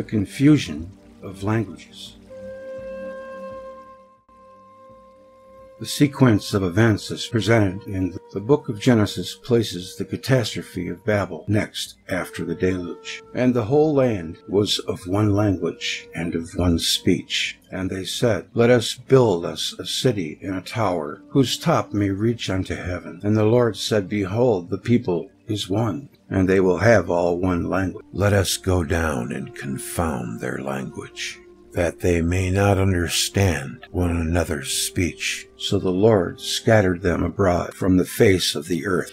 the confusion of languages. The sequence of events as presented in the book of Genesis places the catastrophe of Babel next after the deluge. And the whole land was of one language and of one speech. And they said, Let us build us a city and a tower, whose top may reach unto heaven. And the Lord said, Behold, the people is one, and they will have all one language. Let us go down and confound their language, that they may not understand one another's speech. So the Lord scattered them abroad from the face of the earth.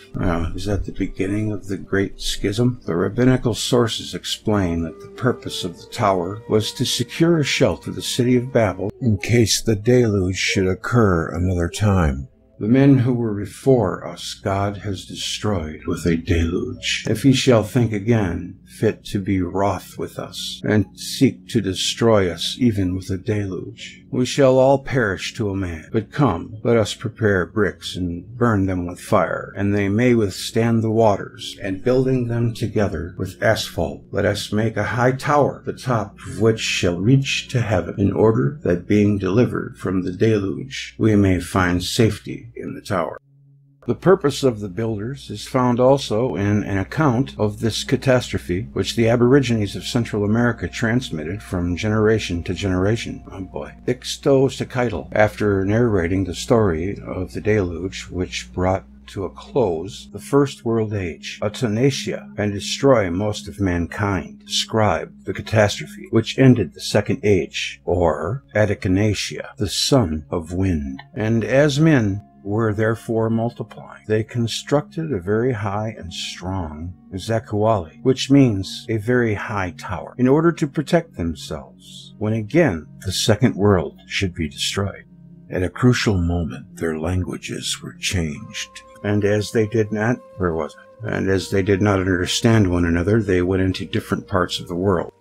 Is that the beginning of the Great Schism? The rabbinical sources explain that the purpose of the tower was to secure a shelter the city of Babel in case the deluge should occur another time. The men who were before us God has destroyed with a deluge. If he shall think again fit to be wroth with us, and seek to destroy us even with a deluge, we shall all perish to a man. But come, let us prepare bricks and burn them with fire, and they may withstand the waters, and building them together with asphalt, let us make a high tower, the top of which shall reach to heaven, in order that being delivered from the deluge, we may find safety in the tower. The purpose of the builders is found also in an account of this catastrophe, which the Aborigines of Central America transmitted from generation to generation. Ixto'Tequitl, after narrating the story of the deluge, which brought to a close the first world age, Atanasia, and destroy most of mankind, described the catastrophe, which ended the second age, or Atanasia, the son of wind. And as men were therefore multiplying, they constructed a very high and strong Zakuali, which means a very high tower, in order to protect themselves when again the second world should be destroyed. At a crucial moment, their languages were changed. And as they did not, And as they did not understand one another, they went into different parts of the world.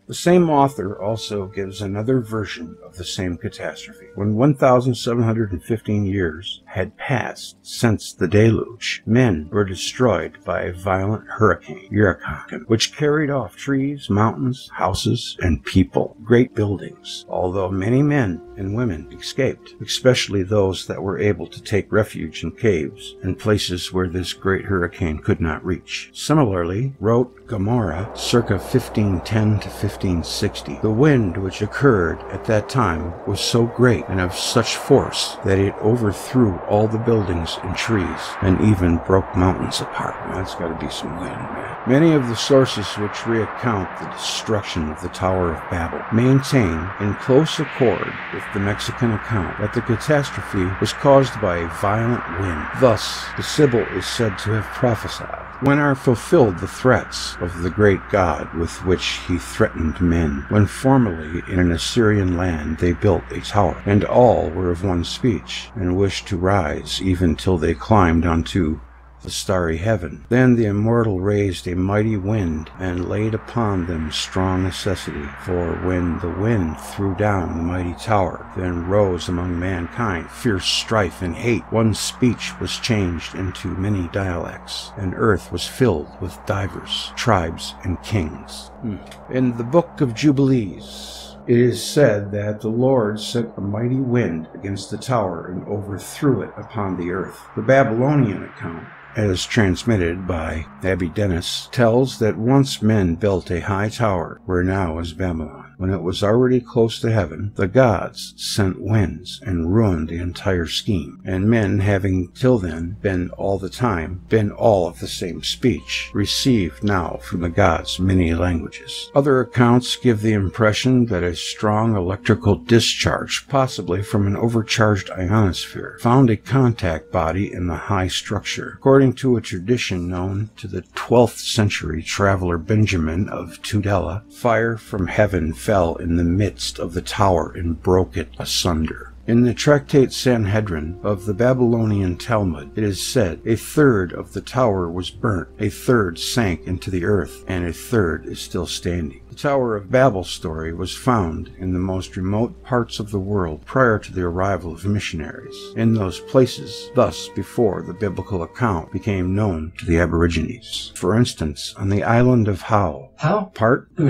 The same author also gives another version of the same catastrophe. When 1,715 years had passed since the deluge, men were destroyed by a violent hurricane, Hurricane, which carried off trees, mountains, houses, and people, great buildings, although many men and women escaped, especially those that were able to take refuge in caves and places where this great hurricane could not reach. Similarly, wrote Gomorrah, circa 1510 to 1560. The wind which occurred at that time was so great and of such force that it overthrew all the buildings and trees and even broke mountains apart. That's got to be some wind, man. Many of the sources which recount the destruction of the Tower of Babel maintain, in close accord with the Mexican account, that the catastrophe was caused by a violent wind. Thus, the Sibyl is said to have prophesied, when are fulfilled the threats of the great God with which he threatened men, when formerly in an Assyrian land they built a tower, and all were of one speech, and wished to rise even till they climbed unto the starry heaven. Then the immortal raised a mighty wind, and laid upon them strong necessity. For when the wind threw down the mighty tower, then rose among mankind fierce strife and hate. One speech was changed into many dialects, and earth was filled with divers tribes and kings. In the book of Jubilees, it is said that the Lord sent a mighty wind against the tower and overthrew it upon the earth. The Babylonian account, as transmitted by Abydenus, tells that once men built a high tower where now is Babylon. When it was already close to heaven, the gods sent winds and ruined the entire scheme, and men, having till then been all of the same speech, received now from the gods many languages. Other accounts give the impression that a strong electrical discharge, possibly from an overcharged ionosphere, found a contact body in the high structure. According to a tradition known to the 12th century traveler Benjamin of Tudela, fire from heaven fell in the midst of the tower and broke it asunder. In the tractate Sanhedrin of the Babylonian Talmud, it is said, "A third of the tower was burnt, a third sank into the earth, and a third is still standing." The Tower of Babel story was found in the most remote parts of the world prior to the arrival of missionaries. In those places, thus before the biblical account became known to the Aborigines. For instance, on the island of Hao, part of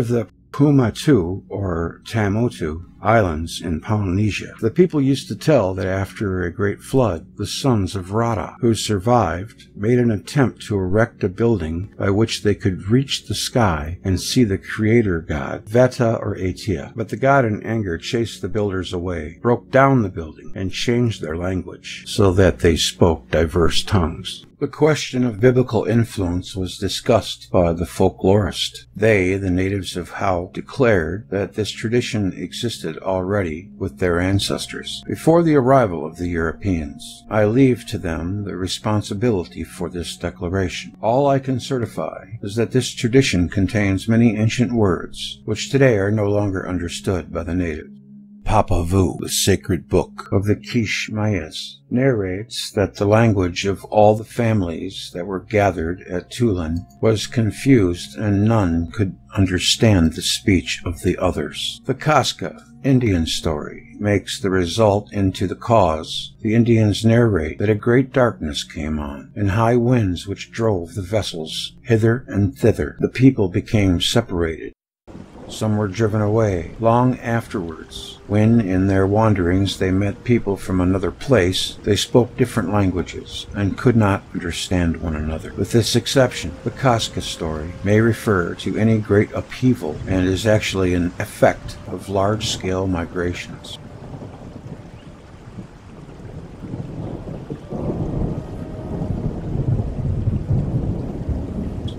the Pumatu or Tamotu Islands in Polynesia. The people used to tell that after a great flood, the sons of Rata, who survived, made an attempt to erect a building by which they could reach the sky and see the creator god, Vata or Atia. But the god in anger chased the builders away, broke down the building, and changed their language so that they spoke diverse tongues. The question of biblical influence was discussed by the folklorist. They, the natives of Hao, declared that this tradition existed already with their ancestors before the arrival of the Europeans. I leave to them the responsibility for this declaration. All I can certify is that this tradition contains many ancient words which today are no longer understood by the natives. Papa Vu, the sacred book of the Quiche Mayas, narrates that the language of all the families that were gathered at Tulan was confused and none could understand the speech of the others. The Casca Indian story makes the result into the cause. The Indians narrate that a great darkness came on, and high winds which drove the vessels hither and thither. The people became separated. Some were driven away. Long afterwards, when in their wanderings they met people from another place, they spoke different languages and could not understand one another. With this exception, the Casca story may refer to any great upheaval and is actually an effect of large-scale migrations.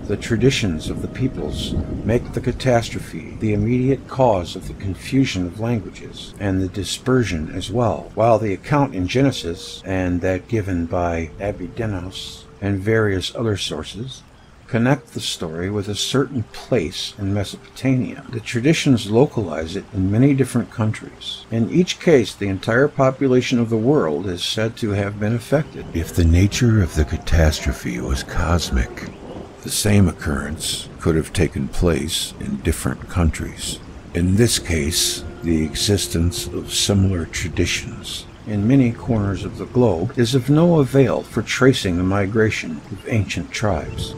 The traditions of the peoples make the catastrophe the immediate cause of the confusion of languages and the dispersion as well, while the account in Genesis and that given by Abydos and various other sources connect the story with a certain place in Mesopotamia. The traditions localize it in many different countries. In each case, the entire population of the world is said to have been affected. If the nature of the catastrophe was cosmic, the same occurrence could have taken place in different countries. In this case, the existence of similar traditions in many corners of the globe is of no avail for tracing the migration of ancient tribes.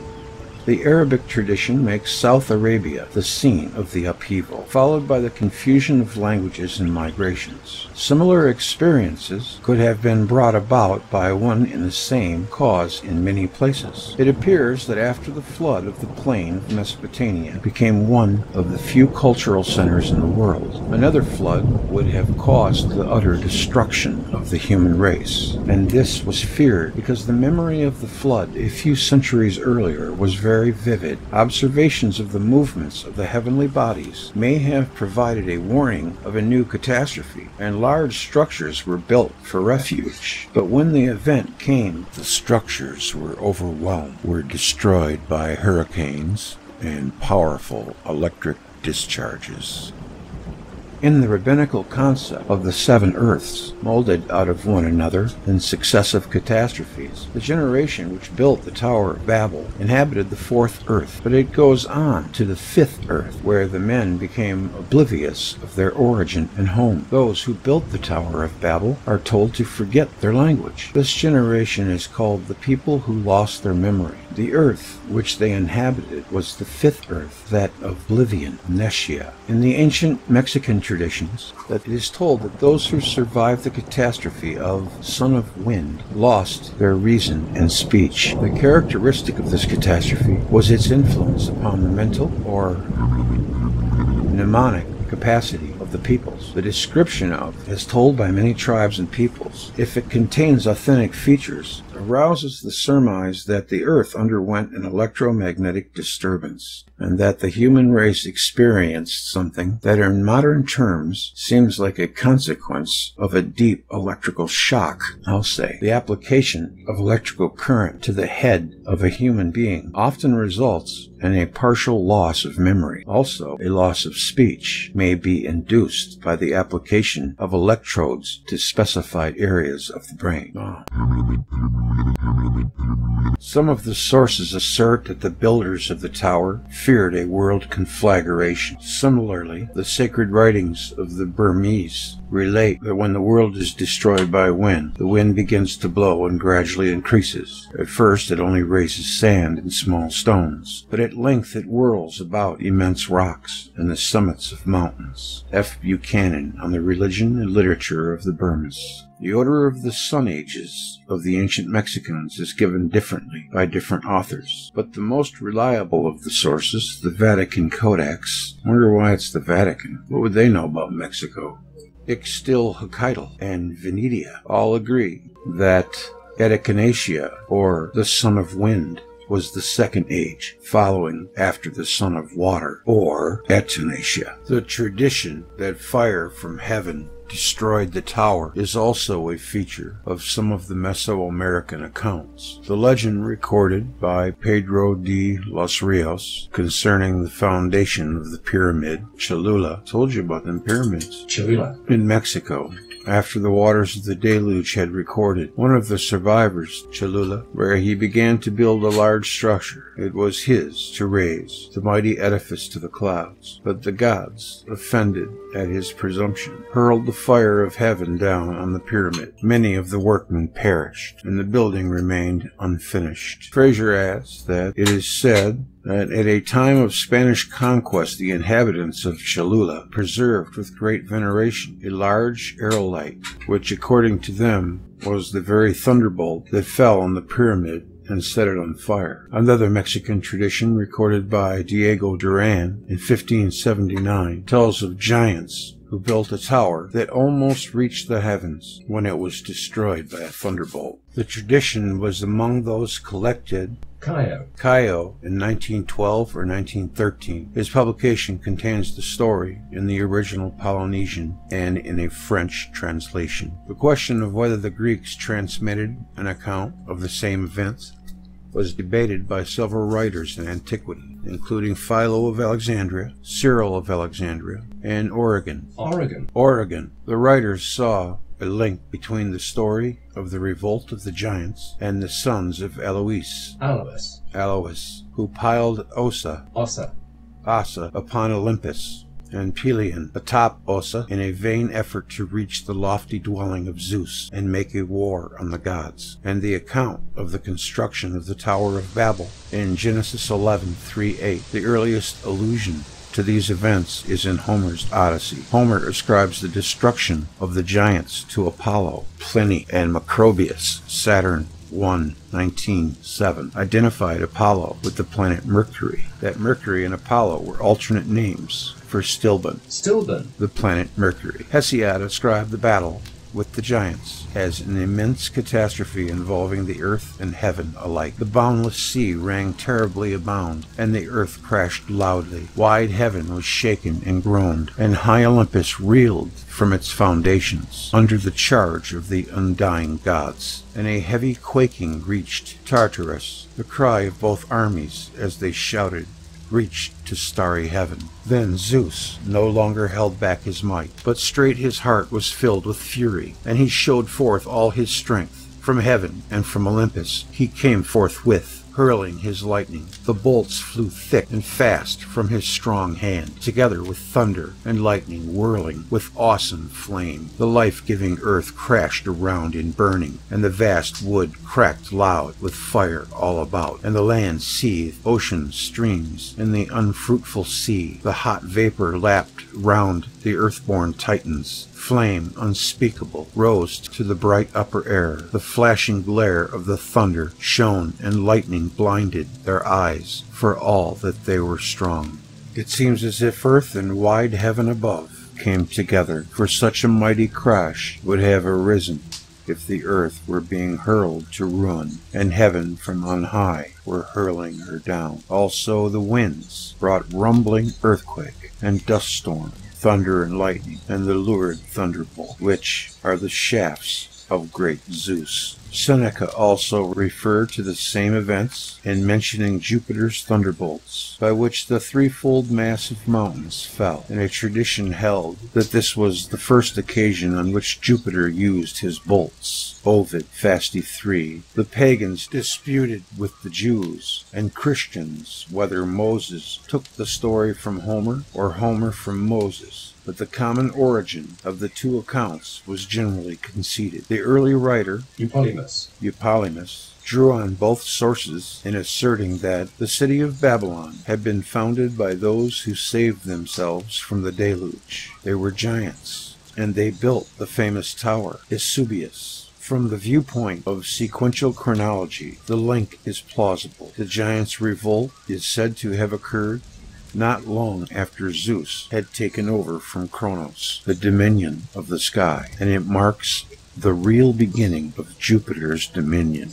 The Arabic tradition makes South Arabia the scene of the upheaval, followed by the confusion of languages and migrations. Similar experiences could have been brought about by one and the same cause in many places. It appears that after the flood of the plain of Mesopotamia became one of the few cultural centers in the world, another flood would have caused the utter destruction of the human race. And this was feared because the memory of the flood a few centuries earlier was very vivid. Observations of the movements of the heavenly bodies may have provided a warning of a new catastrophe, and large structures were built for refuge. But when the event came, the structures were overwhelmed, were destroyed by hurricanes and powerful electric discharges. In the rabbinical concept of the seven earths, molded out of one another in successive catastrophes, the generation which built the Tower of Babel inhabited the fourth earth, but it goes on to the fifth earth, where the men became oblivious of their origin and home. Those who built the Tower of Babel are told to forget their language. This generation is called the people who lost their memory. The earth which they inhabited was the fifth earth, that of oblivion, Nescia. In the ancient Mexican traditions, that it is told that those who survived the catastrophe of Son of Wind lost their reason and speech. The characteristic of this catastrophe was its influence upon the mental or mnemonic capacity of the peoples. The description of, as told by many tribes and peoples, if it contains authentic features, arouses the surmise that the Earth underwent an electromagnetic disturbance, and that the human race experienced something that in modern terms seems like a consequence of a deep electrical shock. I'll say the application of electrical current to the head of a human being often results in a partial loss of memory. Also, a loss of speech may be induced by the application of electrodes to specified areas of the brain. Some of the sources assert that the builders of the tower feared a world conflagration. Similarly, the sacred writings of the Burmese relate that when the world is destroyed by wind, the wind begins to blow and gradually increases. At first it only raises sand and small stones, but at length it whirls about immense rocks and the summits of mountains. F. Buchanan on the Religion and Literature of the Burmese. The order of the Sun Ages of the ancient Mexicans is given differently by different authors, but the most reliable of the sources, the Vatican Codex. Wonder why it's the Vatican. What would they know about Mexico? Ixtlilxochitl and Venetia all agree that Echinacea, or the Son of Wind, was the second age, following after the Son of Water, or Echinacea. The tradition that fire from heaven destroyed the tower is also a feature of some of the Mesoamerican accounts. The legend recorded by Pedro de los Rios concerning the foundation of the pyramid Cholula, told you about them pyramids, Cholula, in Mexico, after the waters of the deluge had recorded. One of the survivors, Cholula, where he began to build a large structure. It was his to raise, the mighty edifice to the clouds. But the gods, offended at his presumption, hurled the fire of heaven down on the pyramid. Many of the workmen perished, and the building remained unfinished. Fraser adds that it is said that at a time of Spanish conquest the inhabitants of Cholula preserved with great veneration a large aerolite, which according to them was the very thunderbolt that fell on the pyramid and set it on fire. Another Mexican tradition recorded by Diego Duran in 1579 tells of giants who built a tower that almost reached the heavens when it was destroyed by a thunderbolt. The tradition was among those collected Cayo in 1912 or 1913. His publication contains the story in the original Polynesian and in a French translation. The question of whether the Greeks transmitted an account of the same events was debated by several writers in antiquity, including Philo of Alexandria, Cyril of Alexandria, and Origen. The writers saw a link between the story of the revolt of the giants and the sons of Alois, who piled Ossa upon Olympus, and Pelion atop Ossa in a vain effort to reach the lofty dwelling of Zeus and make a war on the gods, and the account of the construction of the Tower of Babel in Genesis 11:3-8. The earliest allusion to these events is in Homer's Odyssey. Homer ascribes the destruction of the giants to Apollo. Pliny and Macrobius, Saturn 1:19-7, identified Apollo with the planet Mercury. That Mercury and Apollo were alternate names for Stilben, the planet Mercury. Hesiod ascribed the battle with the giants as an immense catastrophe involving the earth and heaven alike. The boundless sea rang terribly abound, and the earth crashed loudly. Wide heaven was shaken and groaned, and high Olympus reeled from its foundations under the charge of the undying gods. And a heavy quaking reached Tartarus. The cry of both armies as they shouted reached to starry heaven. Then Zeus no longer held back his might, but straight his heart was filled with fury, and he showed forth all his strength. From heaven and from Olympus he came forthwith, hurling his lightning. The bolts flew thick and fast from his strong hand, together with thunder and lightning whirling with awesome flame. The life-giving earth crashed around in burning, and the vast wood cracked loud with fire all about, and the land seethed, ocean, streams, and the unfruitful sea. The hot vapor lapped round the earthborn Titans. Flame unspeakable rose to the bright upper air. The flashing glare of the thunder shone, and lightning blinded their eyes, for all that they were strong. It seems as if earth and wide heaven above came together, for such a mighty crash would have arisen if the earth were being hurled to ruin, and heaven from on high were hurling her down. Also the winds brought rumbling earthquake and dust storm, thunder and lightning, and the lurid thunderbolt, which are the shafts of great Zeus. Seneca also referred to the same events in mentioning Jupiter's thunderbolts, by which the threefold mass of mountains fell, and a tradition held that this was the first occasion on which Jupiter used his bolts. Ovid, Fasti 3. The pagans disputed with the Jews and Christians whether Moses took the story from Homer or Homer from Moses, but the common origin of the two accounts was generally conceded. The early writer, Eupolemus, drew on both sources in asserting that the city of Babylon had been founded by those who saved themselves from the deluge. They were giants, and they built the famous tower, Eusebius. From the viewpoint of sequential chronology, the link is plausible. The giants' revolt is said to have occurred not long after Zeus had taken over from Kronos, the dominion of the sky, and it marks the real beginning of Jupiter's dominion.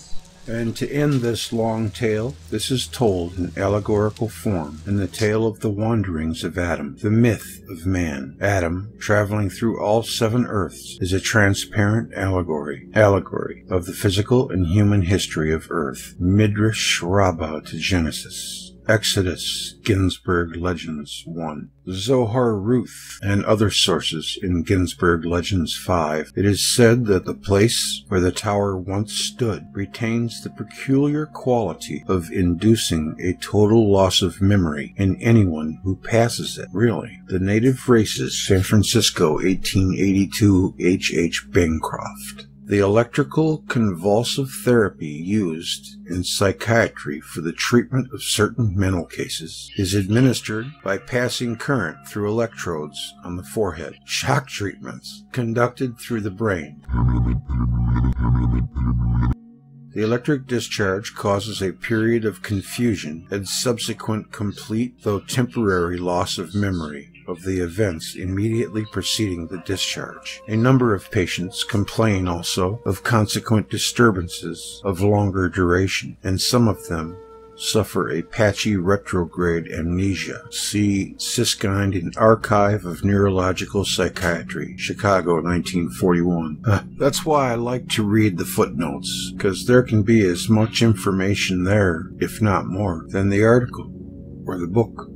And to end this long tale, this is told in allegorical form in the tale of the wanderings of Adam, the myth of man. Adam, traveling through all 7 earths, is a transparent allegory of the physical and human history of Earth. Midrash Rabbah to Genesis. Exodus, Ginsburg Legends 1. Zohar Ruth, and other sources in Ginsburg Legends 5. It is said that the place where the tower once stood retains the peculiar quality of inducing a total loss of memory in anyone who passes it. Really? The Native Races, San Francisco, 1882, H. Bancroft. The electrical convulsive therapy used in psychiatry for the treatment of certain mental cases is administered by passing current through electrodes on the forehead. Shock treatments conducted through the brain. The electric discharge causes a period of confusion and subsequent complete, though temporary, loss of memory of the events immediately preceding the discharge. A number of patients complain also of consequent disturbances of longer duration, and some of them suffer a patchy retrograde amnesia. See Siskind in Archive of Neurological Psychiatry, Chicago, 1941. That's why I like to read the footnotes, because there can be as much information there, if not more, than the article or the book.